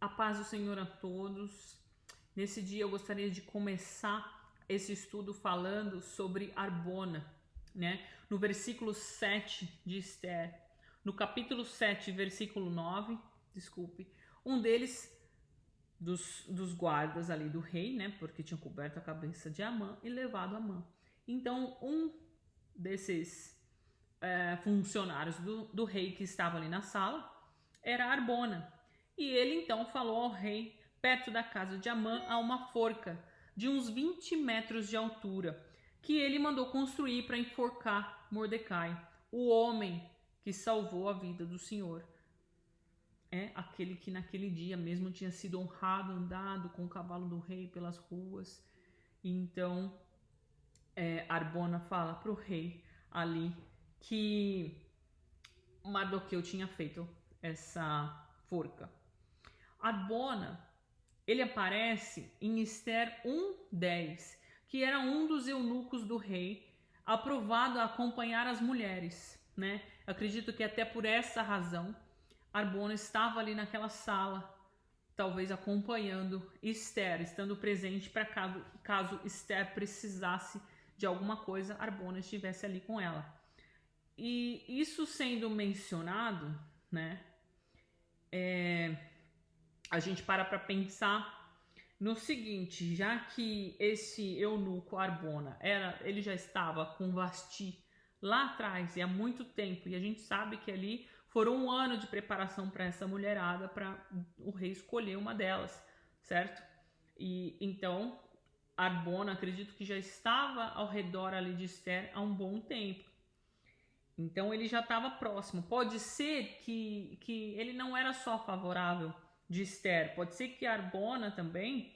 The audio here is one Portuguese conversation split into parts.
A paz do Senhor a todos. Nesse dia eu gostaria de começar esse estudo falando sobre Arbona, né? No versículo 7 de Esther, no capítulo 7, versículo 9, desculpe, um deles, dos guardas ali do rei, né? Porque tinham coberto a cabeça de Amã e levado Amã. Então, um desses funcionários do rei que estava ali na sala era Arbona. E ele então falou ao rei, perto da casa de Amã, a uma forca de uns 20 metros de altura, que ele mandou construir para enforcar Mordecai, o homem que salvou a vida do Senhor. É aquele que naquele dia mesmo tinha sido honrado, andado com o cavalo do rei pelas ruas. Então, Arbona fala para o rei ali que Mardoqueu tinha feito essa forca. Arbona, ele aparece em Esther 1:10, que era um dos eunucos do rei, aprovado a acompanhar as mulheres, né? Acredito que até por essa razão, Arbona estava ali naquela sala, talvez acompanhando Esther, estando presente para caso Esther precisasse de alguma coisa, Arbona estivesse ali com ela. E isso sendo mencionado, né? A gente para pensar no seguinte, já que esse eunuco Arbona ele já estava com Vasti lá atrás e há muito tempo, e a gente sabe que ali foram um ano de preparação para essa mulherada, para o rei escolher uma delas, certo? E então Arbona, acredito que já estava ao redor ali de Esther há um bom tempo. Então ele já estava próximo. Pode ser que ele não era só favorável de Esther, pode ser que Arbona também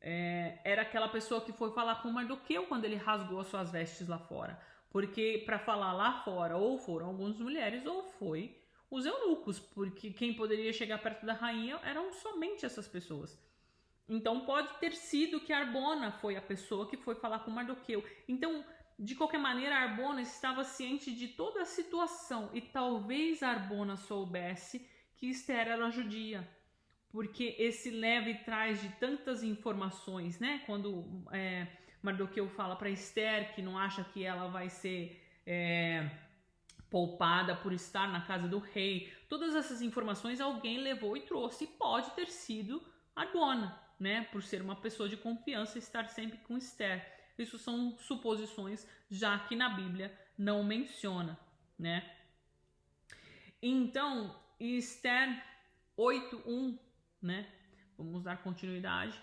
era aquela pessoa que foi falar com Mardoqueu quando ele rasgou as suas vestes lá fora. Porque para falar lá fora, ou foram algumas mulheres, ou foi os eunucos, porque quem poderia chegar perto da rainha eram somente essas pessoas. Então pode ter sido que Arbona foi a pessoa que foi falar com Mardoqueu. Então, de qualquer maneira, Arbona estava ciente de toda a situação e talvez Arbona soubesse que Esther era judia, porque esse leva e traz de tantas informações, né? Quando Mardoqueu fala para Esther que não acha que ela vai ser poupada por estar na casa do rei, todas essas informações alguém levou e trouxe. Pode ter sido Arbona, né? Por ser uma pessoa de confiança e estar sempre com Esther. Isso são suposições, já que na Bíblia não menciona, né? Então, Esther 8:1, né? Vamos dar continuidade.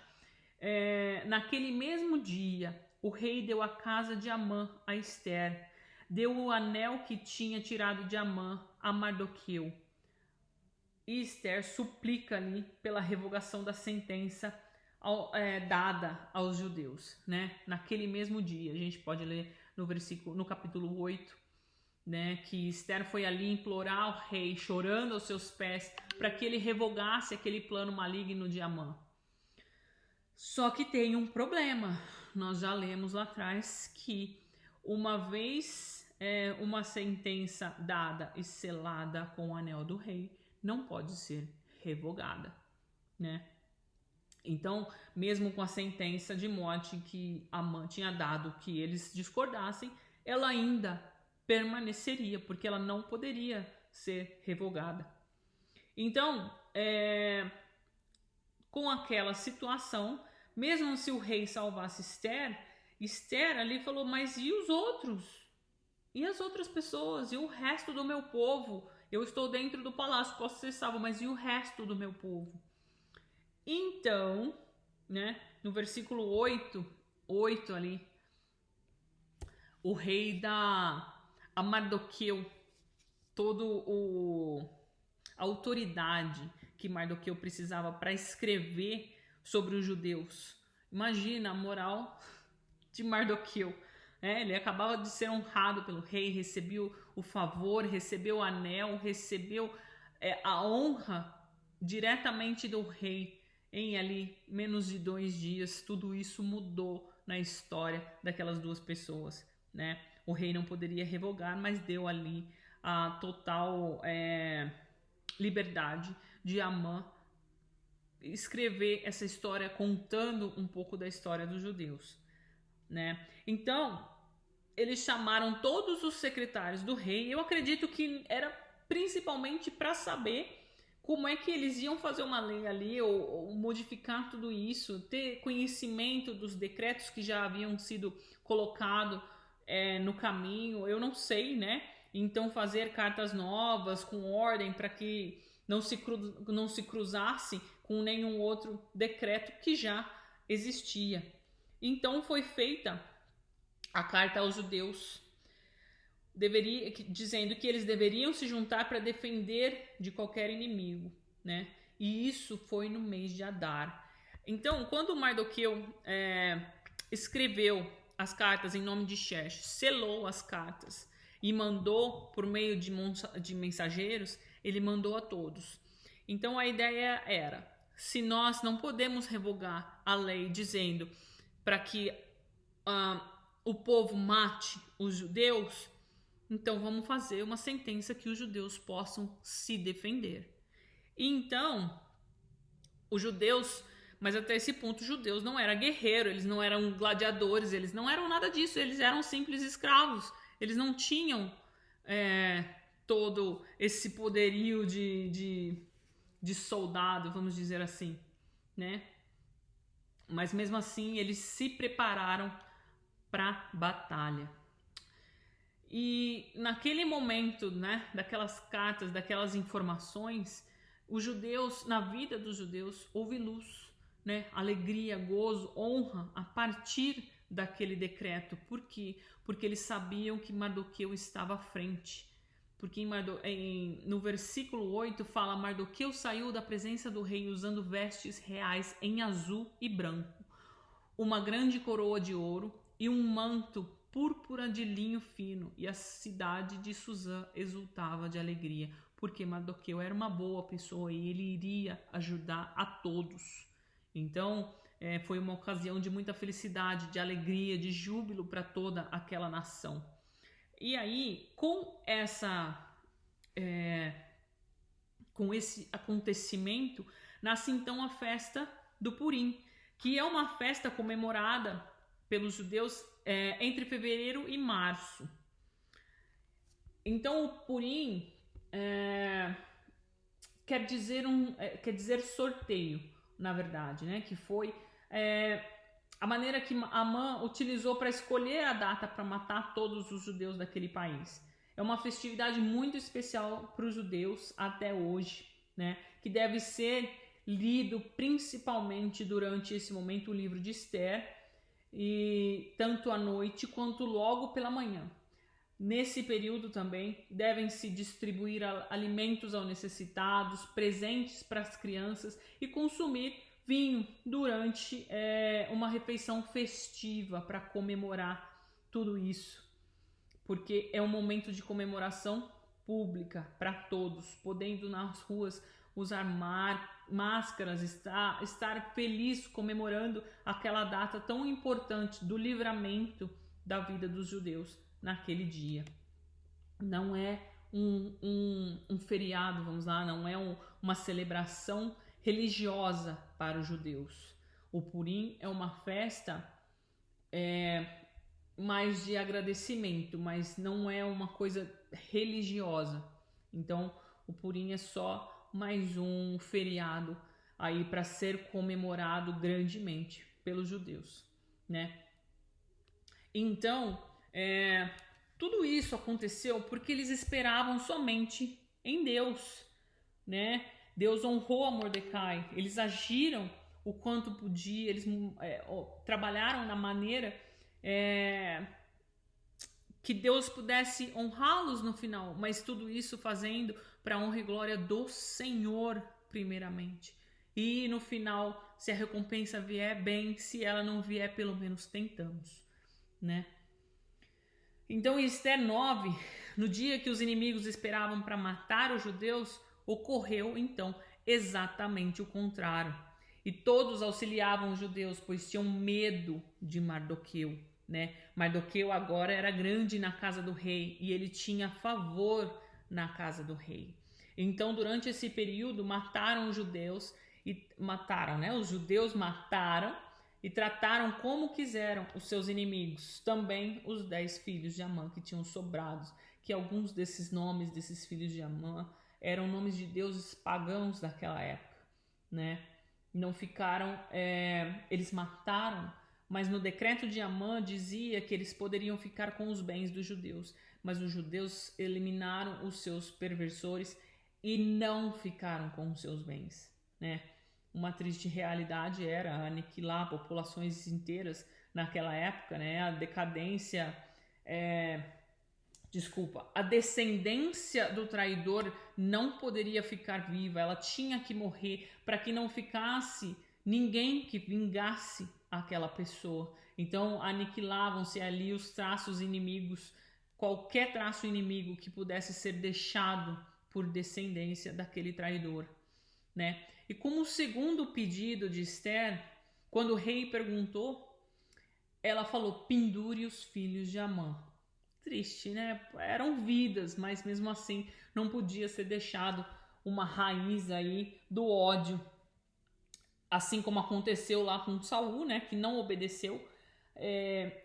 Naquele mesmo dia, o rei deu a casa de Amã a Esther, deu o anel que tinha tirado de Amã a Mardoqueu. E Esther suplica ali pela revogação da sentença dada aos judeus, né? Naquele mesmo dia, a gente pode ler no capítulo 8, né, que Esther foi ali implorar ao rei, chorando aos seus pés, para que ele revogasse aquele plano maligno de Amã. Só que tem um problema. Nós já lemos lá atrás que uma vez uma sentença dada e selada com o anel do rei, não pode ser revogada, né? Então, mesmo com a sentença de morte que Amã tinha dado, que eles discordassem, ela ainda permaneceria, porque ela não poderia ser revogada. Então, com aquela situação, mesmo se o rei salvasse Esther, Esther ali falou, mas e os outros? E as outras pessoas? E o resto do meu povo? Eu estou dentro do palácio, posso ser salvo, mas e o resto do meu povo? Então, né, no versículo 8 ali, o rei dá a Mardoqueu todo a autoridade que Mardoqueu precisava para escrever sobre os judeus. Imagina a moral de Mardoqueu. Ele acabava de ser honrado pelo rei, recebeu o favor, recebeu o anel, recebeu a honra diretamente do rei. Em ali menos de 2 dias, tudo isso mudou na história daquelas duas pessoas, né? O rei não poderia revogar, mas deu ali a total liberdade de Amã escrever essa história contando um pouco da história dos judeus, né? Então, eles chamaram todos os secretários do rei. Eu acredito que era principalmente para saber como é que eles iam fazer uma lei ali, ou modificar tudo isso, ter conhecimento dos decretos que já haviam sido colocados no caminho, eu não sei, né? Então fazer cartas novas com ordem para que não se cruzasse com nenhum outro decreto que já existia. Então foi feita a carta aos judeus, dizendo que eles deveriam se juntar para defender de qualquer inimigo, né? E isso foi no mês de Adar. Então, quando Mardoqueu escreveu as cartas em nome de Xerxes, selou as cartas e mandou por meio de mensageiros, ele mandou a todos. Então, a ideia era: se nós não podemos revogar a lei dizendo para que o povo mate os judeus, então vamos fazer uma sentença que os judeus possam se defender. E então, os judeus, mas até esse ponto os judeus não eram guerreiros, eles não eram gladiadores, eles não eram nada disso, eles eram simples escravos. Eles não tinham todo esse poderio de soldado, vamos dizer assim, né? Mas mesmo assim, eles se prepararam para batalha. E naquele momento, né, daquelas cartas, daquelas informações, os judeus, na vida dos judeus, houve luz, né, alegria, gozo, honra a partir daquele decreto. Por quê? Porque eles sabiam que Mardoqueu estava à frente. Porque no versículo 8 fala: Mardoqueu saiu da presença do rei usando vestes reais em azul e branco, uma grande coroa de ouro e um manto púrpura de linho fino, e a cidade de Suzã exultava de alegria, porque Mardoqueu era uma boa pessoa e ele iria ajudar a todos. Então, foi uma ocasião de muita felicidade, de alegria, de júbilo para toda aquela nação. E aí, com esse acontecimento, nasce então a festa do Purim, que é uma festa comemorada pelos judeus entre fevereiro e março. Então o Purim quer dizer sorteio, na verdade, né? Que foi a maneira que Amã utilizou para escolher a data para matar todos os judeus daquele país. É uma festividade muito especial para os judeus até hoje, né? Que deve ser lido principalmente durante esse momento o livro de Esther, e tanto à noite quanto logo pela manhã. Nesse período também devem-se distribuir alimentos aos necessitados, presentes para as crianças e consumir vinho durante uma refeição festiva para comemorar tudo isso, porque é um momento de comemoração pública para todos, podendo nas ruas usar máscaras, estar feliz comemorando aquela data tão importante do livramento da vida dos judeus naquele dia. Não é um feriado, vamos lá, não é uma celebração religiosa para os judeus. O Purim é uma festa mais de agradecimento, mas não é uma coisa religiosa. Então, o Purim é só mais um feriado aí para ser comemorado grandemente pelos judeus, né? Então, tudo isso aconteceu porque eles esperavam somente em Deus, né? Deus honrou a Mordecai, eles agiram o quanto podia, eles trabalharam na maneira que Deus pudesse honrá-los no final, mas tudo isso fazendo para a honra e glória do Senhor primeiramente. E no final, se a recompensa vier, bem; se ela não vier, pelo menos tentamos, né? Então, em Esther 9, no dia que os inimigos esperavam para matar os judeus, ocorreu então exatamente o contrário. E todos auxiliavam os judeus, pois tinham medo de Mardoqueu, né? Mardoqueu agora era grande na casa do rei e ele tinha favor na casa do rei. Então, durante esse período, mataram os judeus e mataram, né? Os judeus mataram e trataram como quiseram os seus inimigos, também os 10 filhos de Amã que tinham sobrados, que alguns desses nomes desses filhos de Amã eram nomes de deuses pagãos daquela época, né? Não ficaram, eles mataram, mas no decreto de Amã dizia que eles poderiam ficar com os bens dos judeus, mas os judeus eliminaram os seus perversores e não ficaram com os seus bens, né? Uma triste realidade era aniquilar populações inteiras naquela época, né? A decadência, a descendência do traidor não poderia ficar viva, ela tinha que morrer para que não ficasse ninguém que vingasse aquela pessoa. Então aniquilavam-se ali os traços inimigos, qualquer traço inimigo que pudesse ser deixado por descendência daquele traidor, né? E como segundo pedido de Esther, quando o rei perguntou, ela falou: pendure os filhos de Amã. Triste, né? Eram vidas, mas mesmo assim não podia ser deixado uma raiz aí do ódio, assim como aconteceu lá com Saul, né? Que não obedeceu.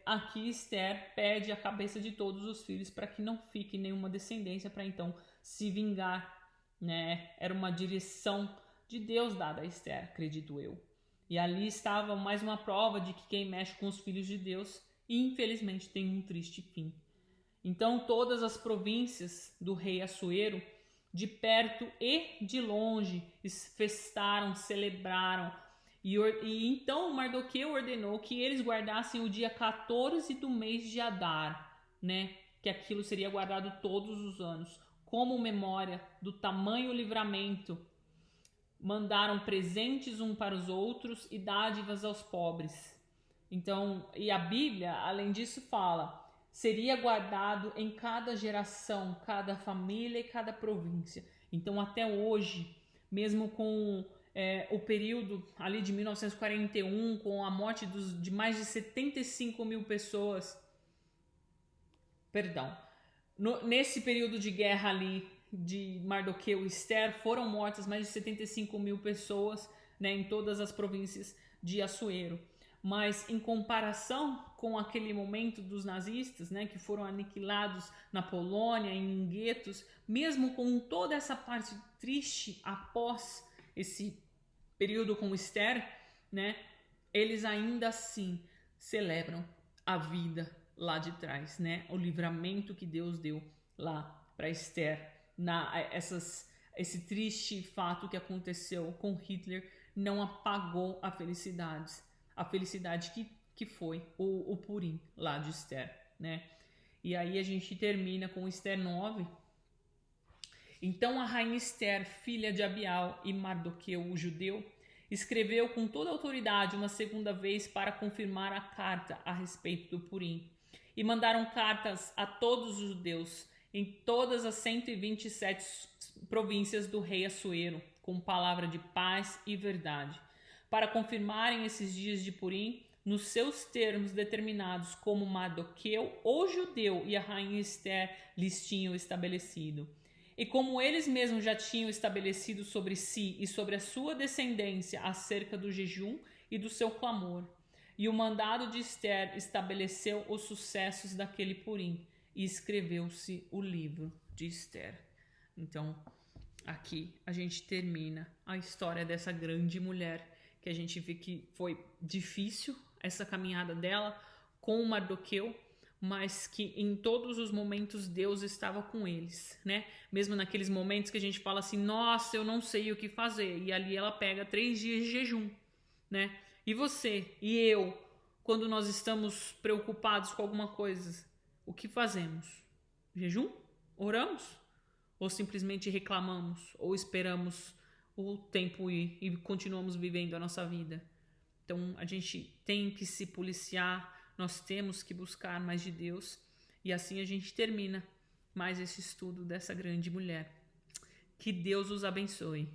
Aqui Esther pede a cabeça de todos os filhos para que não fique nenhuma descendência para então se vingar, né? Era uma direção de Deus dada a Esther, acredito eu. E ali estava mais uma prova de que quem mexe com os filhos de Deus, infelizmente, tem um triste fim. Então todas as províncias do rei Assuero, de perto e de longe, festaram, celebraram. E então Mardoqueu ordenou que eles guardassem o dia 14 do mês de Adar, né? Que aquilo seria guardado todos os anos, como memória do tamanho livramento. Mandaram presentes uns para os outros e dádivas aos pobres. Então, e a Bíblia, além disso, fala: seria guardado em cada geração, cada família e cada província. Então, até hoje, mesmo com o período ali de 1941, com a morte de mais de 75 mil pessoas, nesse período de guerra ali, de Mardoqueu e Esther, foram mortas mais de 75 mil pessoas, né, em todas as províncias de Assuero. Mas em comparação com aquele momento dos nazistas, né, que foram aniquilados na Polônia, em guetos, mesmo com toda essa parte triste após esse período com Esther, né, eles ainda assim celebram a vida lá de trás, né, o livramento que Deus deu lá para Esther. Esse triste fato que aconteceu com Hitler não apagou a felicidade que foi o Purim lá de Esther, né? E aí a gente termina com Esther 9. Então a rainha Esther, filha de Abial e Mardoqueu, o judeu, escreveu com toda a autoridade uma segunda vez para confirmar a carta a respeito do Purim. E mandaram cartas a todos os judeus em todas as 127 províncias do rei Assuero, com palavra de paz e verdade, para confirmarem esses dias de Purim nos seus termos determinados, como Mardoqueu, o judeu, e a rainha Esther lhes tinham estabelecido. E como eles mesmos já tinham estabelecido sobre si e sobre a sua descendência acerca do jejum e do seu clamor. E o mandado de Esther estabeleceu os sucessos daquele Purim, e escreveu-se o livro de Esther. Então, aqui a gente termina a história dessa grande mulher, que a gente vê que foi difícil essa caminhada dela com Mardoqueu, mas que em todos os momentos Deus estava com eles, né? Mesmo naqueles momentos que a gente fala assim: nossa, eu não sei o que fazer, e ali ela pega 3 dias de jejum, né? E você e eu, quando nós estamos preocupados com alguma coisa, o que fazemos? Jejum? Oramos? Ou simplesmente reclamamos? Ou esperamos o tempo ir e continuamos vivendo a nossa vida? Então a gente tem que se policiar, nós temos que buscar mais de Deus, e assim a gente termina mais esse estudo dessa grande mulher. Que Deus os abençoe.